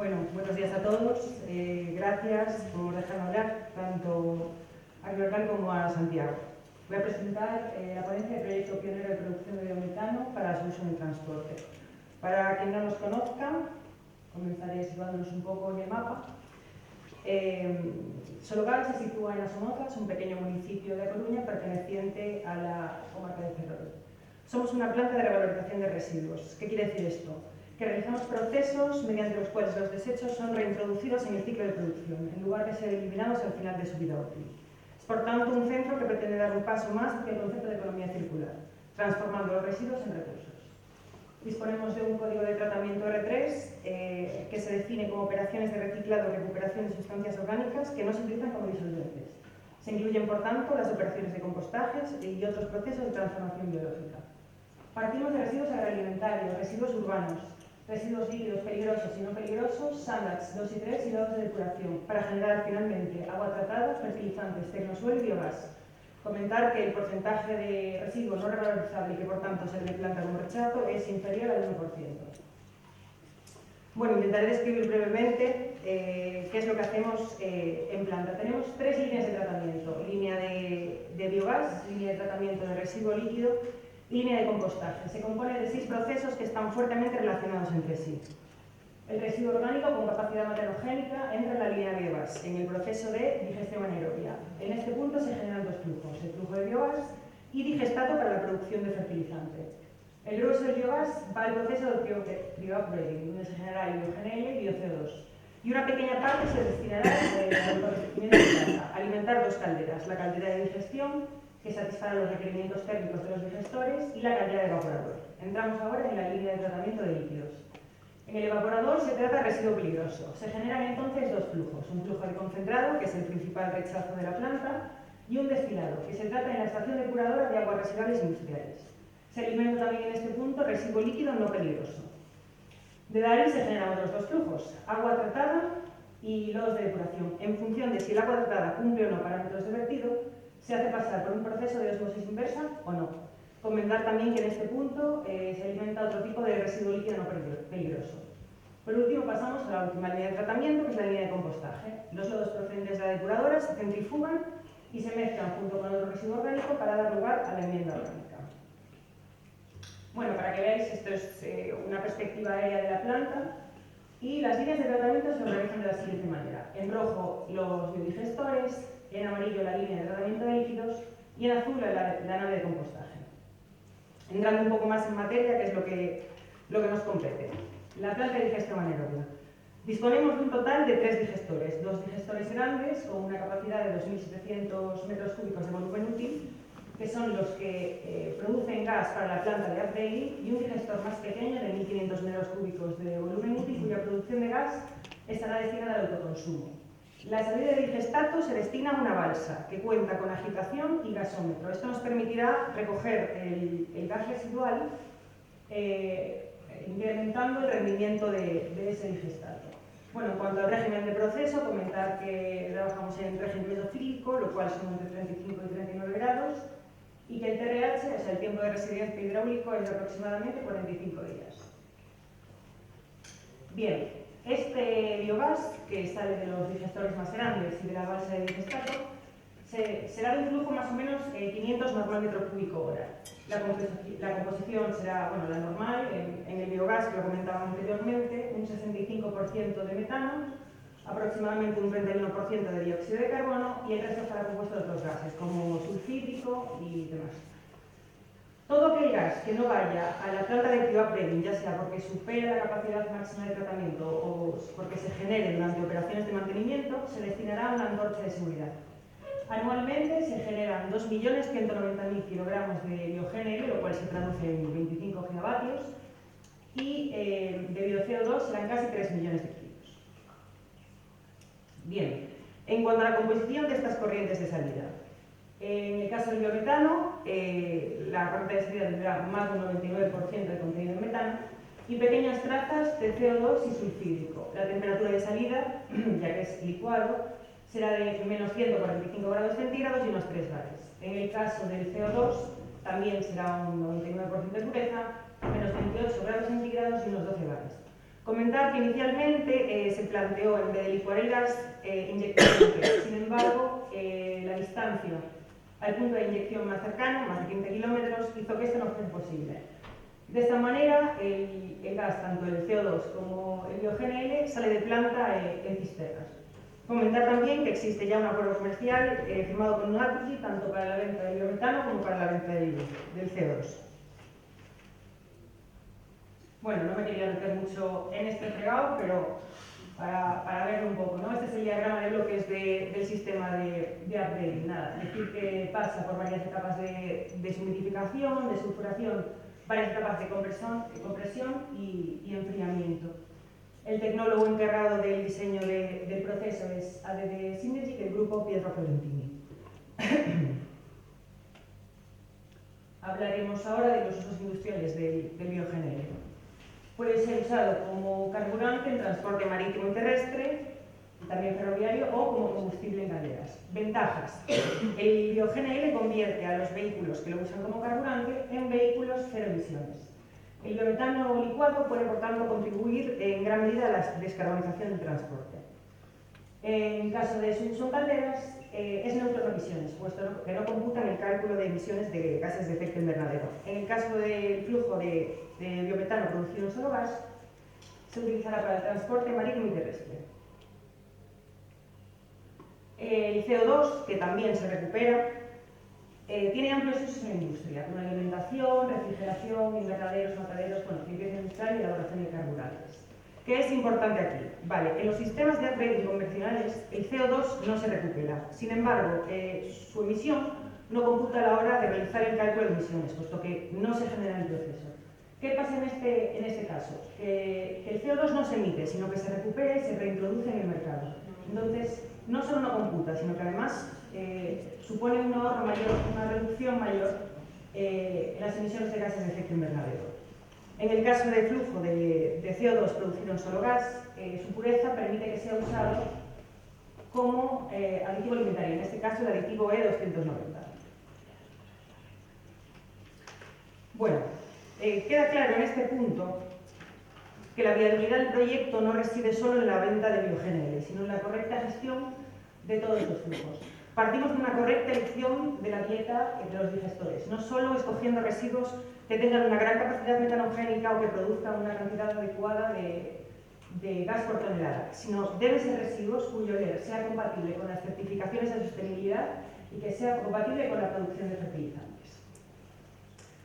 Bueno, buenos días a todos. Gracias por dejarme hablar tanto a Gloral como a Santiago. Voy a presentar la ponencia del proyecto pionero de producción de biometano para su uso en el transporte. Para quien no nos conozca, comenzaré situándonos un poco en el mapa. Sologal se sitúa en As Somozas, un pequeño municipio de Coruña perteneciente a la comarca de Ferrol. Somos una planta de revalorización de residuos. ¿Qué quiere decir esto? Que realizamos procesos mediante los cuales los desechos son reintroducidos en el ciclo de producción, en lugar de ser eliminados al final de su vida útil. Es por tanto un centro que pretende dar un paso más hacia el concepto de economía circular, transformando los residuos en recursos. Disponemos de un código de tratamiento R3 que se define como operaciones de reciclado y recuperación de sustancias orgánicas que no se utilizan como disolventes. Se incluyen, por tanto, las operaciones de compostajes y otros procesos de transformación biológica. Partimos de residuos agroalimentarios, residuos urbanos, residuos líquidos peligrosos y no peligrosos, SANDAX 2 y 3 y lados de depuración, para generar finalmente agua tratada, fertilizantes, tecnosuelo y biogás. Comentar que el porcentaje de residuo no revalorizable y que por tanto se declara como rechazo es inferior al 1%. Bueno, intentaré describir brevemente qué es lo que hacemos en planta. Tenemos 3 líneas de tratamiento: línea de biogás, línea de tratamiento de residuo líquido y línea de compostaje. Se compone de 6 procesos que están fuertemente relacionados entre sí. El residuo orgánico con capacidad materogénica entra en la línea de biogás, en el proceso de digestión anaerobia. En este punto se generan 2 flujos, el flujo de biogás y digestato para la producción de fertilizante. El grueso del biogás va al proceso de bioupgrading, donde se generará hidrogen y bio-CO2. Y una pequeña parte se destinará al abastecimiento de planta, a alimentar 2 calderas, la caldera de digestión, que satisfará los requerimientos térmicos de los digestores, y la caldera de evaporador. Entramos ahora en la línea de tratamiento de líquidos. En el evaporador se trata de residuo peligroso. Se generan entonces 2 flujos, un flujo de concentrado, que es el principal rechazo de la planta, y un destilado, que se trata en la estación depuradora de aguas residuales industriales. Se alimenta también en este punto residuo líquido no peligroso. De ahí se generan otros 2 flujos, agua tratada y lodos de depuración. En función de si el agua tratada cumple o no parámetros de vertido, se hace pasar por un proceso de osmosis inversa o no. Comentar también que en este punto se alimenta otro tipo de residuo líquido no peligroso. Por último, pasamos a la última línea de tratamiento, que es la línea de compostaje. Los lodos procedentes de la depuradora se centrifugan y se mezclan junto con otro residuo orgánico para dar lugar a la enmienda orgánica. Bueno, para que veáis, esto es una perspectiva aérea de la planta, y las líneas de tratamiento se organizan de la siguiente manera. En rojo los biodigestores, en amarillo la línea de tratamiento de líquidos y en azul la nave de compostaje. Entrando un poco más en materia, que es lo que nos compete. La planta de digestión anaerobia. Disponemos de un total de 3 digestores, 2 digestores grandes con una capacidad de 2.700 metros cúbicos de volumen útil, que son los que producen gas para la planta de upgrading, y un digestor más pequeño de 1.500 metros cúbicos de volumen útil, cuya producción de gas estará destinada al autoconsumo. La salida de digestato se destina a una balsa que cuenta con agitación y gasómetro. Esto nos permitirá recoger el gas residual, incrementando el rendimiento de ese digestato. Bueno, en cuanto al régimen de proceso, comentar que trabajamos en régimen mesofílico, lo cual son entre 35 y 39 grados, y que el TRH, o sea, el tiempo de residencia hidráulico, es de aproximadamente 45 días. Bien. Este biogás, que sale de los digestores más grandes y de la balsa de digestato, será de un flujo más o menos 500 normal metro cúbico hora. La composición será, bueno, la normal, en el biogás, que lo comentábamos anteriormente, un 65% de metano, aproximadamente un 31% de dióxido de carbono, y el resto estará compuesto de otros gases, como sulfídrico y demás. Todo aquel gas que no vaya a la planta de bioupgrading, ya sea porque supera la capacidad máxima de tratamiento o porque se genere durante operaciones de mantenimiento, se destinará a una antorcha de seguridad. Anualmente se generan 2.190.000 kilogramos de biogénero, lo cual se traduce en 25 gigavatios, y de bio-CO2 serán casi 3 millones de kilos. Bien, en cuanto a la composición de estas corrientes de salida, en el caso del biometano, la corriente de salida tendrá más del 99% de contenido de metano y pequeñas trazas de CO2 y sulfídrico. La temperatura de salida, ya que es licuado, será de menos 145 grados centígrados y unos 3 bares. En el caso del CO2, también será un 99% de pureza, menos 28 grados centígrados y unos 12 bares. Comentar que inicialmente se planteó, en vez de licuar el gas, inyectar el gas. Sin embargo, la distancia al punto de inyección más cercano, más de 15 kilómetros, hizo que esto no fuese posible. De esta manera, el gas, tanto el CO2 como el bio-GNL, sale de planta en cisternas. Comentar también que existe ya un acuerdo comercial firmado con Naturgy, tanto para la venta del biometano como para la venta del CO2. Bueno, no me quería meter mucho en este fregado, pero para verlo un poco, ¿no? Este es el diagrama de bloques del sistema de upgrading. Nada, decir que pasa por varias etapas de deshumidificación, de sulfuración, varias etapas de compresión y enfriamiento. El tecnólogo encargado del diseño del proceso es ADD Synergy, del grupo Pietro Fiorentini. Hablaremos ahora de los usos industriales del bio-GNL. Puede ser usado como carburante en transporte marítimo y terrestre, también ferroviario, o como combustible en calderas. Ventajas. El bio-GNL convierte a los vehículos que lo usan como carburante en vehículos cero emisiones. El biometano licuado puede, por tanto, contribuir en gran medida a la descarbonización del transporte. En caso de su uso en calderas, es neutro en emisiones, puesto que no computan el cálculo de emisiones de gases de efecto invernadero. En el caso del flujo de biometano producido en solo gas, se utilizará para el transporte marítimo y terrestre. El CO2, que también se recupera, tiene amplios usos en la industria, como alimentación, refrigeración, invernaderos, mataderos, limpieza industrial y elaboración de carburantes. ¿Qué es importante aquí? Vale, en los sistemas de upgrading convencionales el CO2 no se recupera. Sin embargo, su emisión no computa a la hora de realizar el cálculo de emisiones, puesto que no se genera en el proceso. ¿Qué pasa en este caso? Que el CO2 no se emite, sino que se recupera y se reintroduce en el mercado. Entonces, no solo no computa, sino que además supone un ahorro mayor, una reducción mayor en las emisiones de gases de efecto invernadero. En el caso de flujo de CO2 producido en solo gas, su pureza permite que sea usado como aditivo alimentario, en este caso el aditivo E290. Bueno, queda claro en este punto que la viabilidad del proyecto no reside solo en la venta de bio-GNL, sino en la correcta gestión de todos los flujos. Partimos de una correcta elección de la dieta de los digestores, no solo escogiendo residuos que tengan una gran capacidad metanogénica o que produzcan una cantidad adecuada de gas por tonelada, sino deben ser residuos cuyo OLER sea compatible con las certificaciones de sostenibilidad y que sea compatible con la producción de fertilizantes.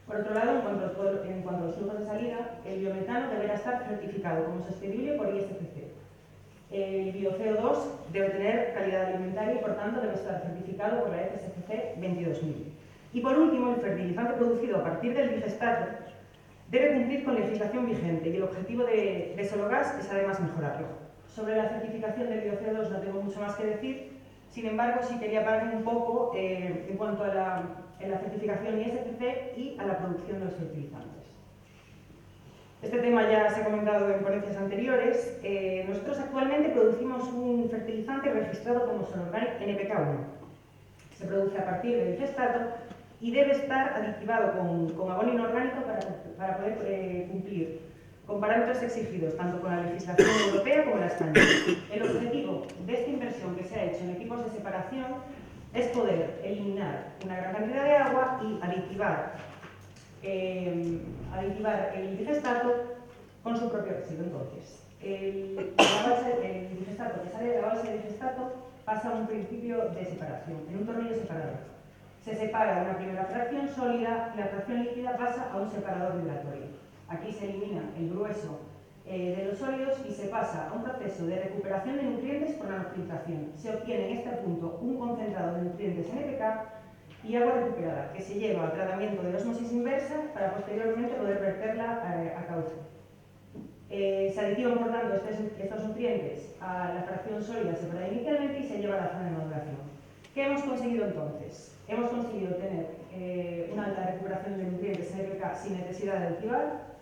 Por otro lado, en cuanto a los flujos de salida, el biometano deberá estar certificado como sostenible por ISCC. El bio-CO2 debe tener calidad alimentaria y, por tanto, debe estar certificado por la FSC 22000. Y, por último, el fertilizante producido a partir del digestato debe cumplir con legislación vigente y el objetivo de Sologas es, además, mejorarlo. Sobre la certificación del bio-CO2 no tengo mucho más que decir, sin embargo, sí quería parar un poco en cuanto a la certificación ISCC y a la producción de los fertilizantes. Este tema ya se ha comentado en ponencias anteriores. Nosotros actualmente producimos un fertilizante registrado como Sonorganic NPK1. Se produce a partir del digestato y debe estar aditivado con abono inorgánico para poder cumplir con parámetros exigidos tanto con la legislación europea como la española. El objetivo de esta inversión que se ha hecho en equipos de separación es poder eliminar una gran cantidad de agua y aditivar el digestato con su propio residuo. Entonces, el digestato que sale de la base del digestato pasa a un principio de separación, en un tornillo separador. Se separa una primera fracción sólida y la fracción líquida pasa a un separador vibratorio. Aquí se elimina el grueso de los sólidos y se pasa a un proceso de recuperación de nutrientes por nanofiltración. Se obtiene en este punto un concentrado de nutrientes NPK y agua recuperada, que se lleva al tratamiento de ósmosis inversa para posteriormente poder verterla a cauce. Se aditivan, por tanto, estos nutrientes a la fracción sólida separada inicialmente y se lleva a la zona de maduración. ¿Qué hemos conseguido entonces? Hemos conseguido tener una alta recuperación de nutrientes NPK sin necesidad de aditivar.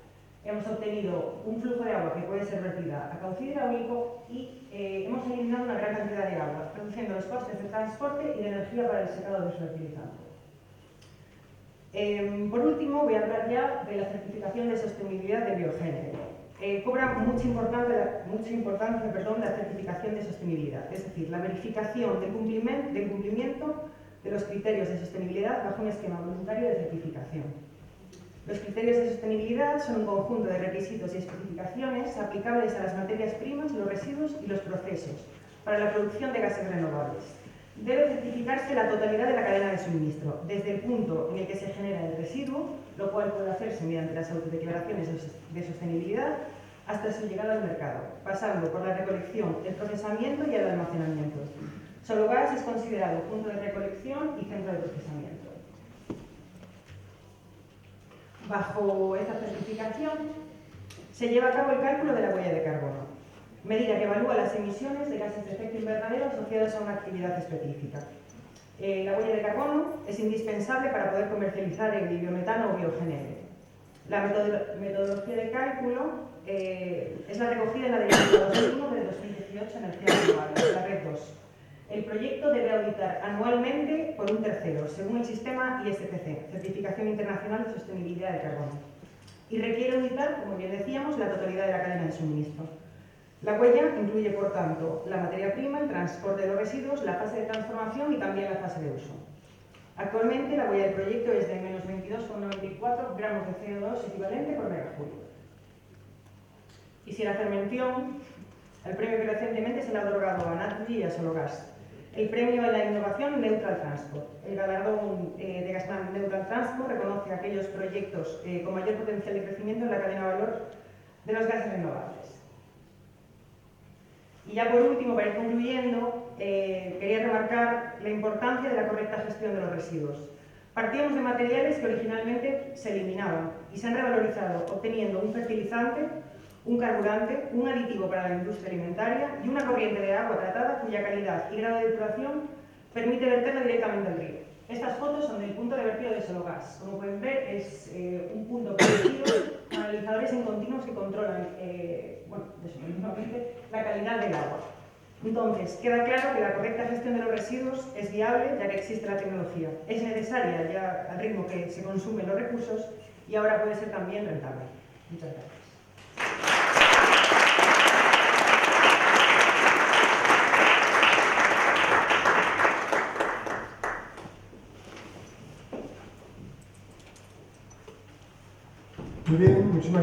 Hemos obtenido un flujo de agua que puede ser vertida a cauce hidráulico y hemos eliminado una gran cantidad de agua, reduciendo los costes de transporte y de energía para el secado del fertilizante. Por último, voy a hablar ya de la certificación de sostenibilidad de bio-GNL. cobra mucha importancia la certificación de sostenibilidad, es decir, la verificación del cumplimiento de los criterios de sostenibilidad bajo un esquema voluntario de certificación. Los criterios de sostenibilidad son un conjunto de requisitos y especificaciones aplicables a las materias primas, los residuos y los procesos para la producción de gases renovables. Debe certificarse la totalidad de la cadena de suministro, desde el punto en el que se genera el residuo, lo cual puede hacerse mediante las autodeclaraciones de sostenibilidad, hasta su llegada al mercado, pasando por la recolección, el procesamiento y el almacenamiento. Sologas es considerado punto de recolección y centro de procesamiento. Bajo esta certificación se lleva a cabo el cálculo de la huella de carbono, medida que evalúa las emisiones de gases de efecto invernadero asociadas a una actividad específica. La huella de carbono es indispensable para poder comercializar el biometano o biogénero. La metodología de cálculo es la recogida en la Directiva 2001 de 2018 Energías Renovables, la Red 2. El proyecto debe auditar anualmente por un tercero, según el sistema ISCC, Certificación Internacional de Sostenibilidad del Carbono, y requiere auditar, como bien decíamos, la totalidad de la cadena de suministro. La huella incluye, por tanto, la materia prima, el transporte de los residuos, la fase de transformación y también la fase de uso. Actualmente, la huella del proyecto es de menos 22,94 gramos de CO2 equivalente por megajulio. Quisiera hacer mención al premio que recientemente se le ha otorgado a Naturgy y a Sologas. El premio a la innovación Neutral Transport. El galardón de Gasman Neutral Transport reconoce aquellos proyectos con mayor potencial de crecimiento en la cadena de valor de los gases renovables. Y ya por último, para ir concluyendo, quería remarcar la importancia de la correcta gestión de los residuos. Partíamos de materiales que originalmente se eliminaban y se han revalorizado, obteniendo un fertilizante, un carburante, un aditivo para la industria alimentaria y una corriente de agua tratada cuya calidad y grado de depuración permite verterla directamente al río. Estas fotos son del punto de vertido de Sologas. Como pueden ver, es un punto producido con analizadores en continuos que controlan la calidad del agua. Entonces, queda claro que la correcta gestión de los residuos es viable ya que existe la tecnología. Es necesaria ya al ritmo que se consumen los recursos y ahora puede ser también rentable. Muchas gracias. Muy bien, muchísimas gracias.